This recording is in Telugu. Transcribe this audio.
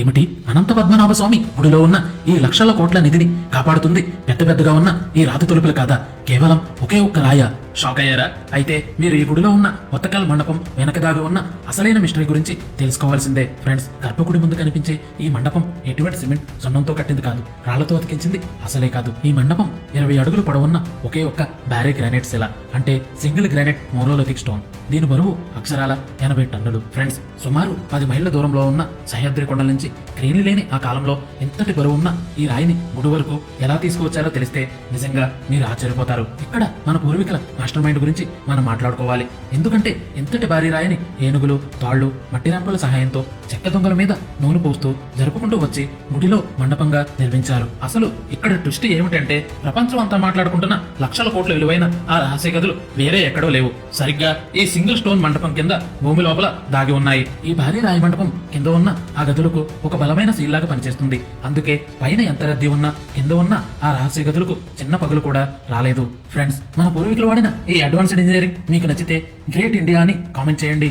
ఏమిటి? అనంత పద్మనాభ స్వామి గుడిలో ఉన్న ఈ లక్షల కోట్ల నిధిని కాపాడుతుంది పెద్ద పెద్దగా ఉన్న ఈ రాతి తలుపులు కాదా? కేవలం ఒకే ఒక్క రాయ? షాక్ అయ్యారా? అయితే మీరు ఈ గుడిలో ఉన్న ఒత్తకల్ మండపం వెనక దాగి ఉన్న అసలైన మిస్టరీ గురించి తెలుసుకోవాల్సిందే ఫ్రెండ్స్. గర్భగుడి ముందు కనిపించే ఈ మండపం ఎటువంటి సిమెంట్ సున్నంతో కట్టింది కాదు, రాళ్లతో అతికించింది అసలే కాదు. ఈ మండపం 20 అడుగులు పొడవున్న ఒకే ఒక్క బ్యారే గ్రానైట్ శిల, అంటే సింగిల్ గ్రానైట్ మోనోలిథిక్ స్టోన్. దీని బరువు అక్షరాల 80 టన్నులు ఫ్రెండ్స్. సుమారు 10 మైళ్ళ దూరంలో ఉన్న సహ్యాద్రి కొండల నుంచి క్రేని లేని ఆ కాలంలో ఇంతటి బరువు ఉన్న ఈ రాయిని గుడి వరకు ఎలా తీసుకువచ్చారో తెలిస్తే నిజంగా మీరు ఆశ్చర్యపోతారు. ఇక్కడ మన పూర్వీకుల మాస్టర్ మైండ్ గురించి మనం మాట్లాడుకోవాలి. ఎందుకంటే ఇంతటి భారీ రాయిని ఏనుగులు, తాళ్లు, మట్టి రంపుల సహాయంతో చెక్క దొంగల మీద నూనె పోస్తూ జరుపుకుంటూ వచ్చి గుడిలో మండపంగా నిర్మించారు. అసలు ఇక్కడ ట్విస్ట్ ఏమిటంటే, ప్రపంచం అంతా మాట్లాడుకుంటున్న లక్షల కోట్ల విలువైన ఆ రహస్య గదులు వేరే ఎక్కడో లేవు, సరిగ్గా ఈ సింగిల్ స్టోన్ మండపం కింద భూమి లోపల దాగి ఉన్నాయి. ఈ భారీ రాయి మండపం కింద ఉన్న ఆ గదులకు ఒక బలమైన సీల్లాగా పనిచేస్తుంది. అందుకే పైన ఎంత రద్దీ ఉన్నా కింద ఉన్న ఆ రహస్య గదులకు చిన్న పగులు కూడా రాలేదు ఫ్రెండ్స్. మన పూర్వీకులు వాడిన ఈ అడ్వాన్స్డ్ ఇంజనీరింగ్ మీకు నచ్చితే గ్రేట్ ఇండియా అని కామెంట్ చేయండి.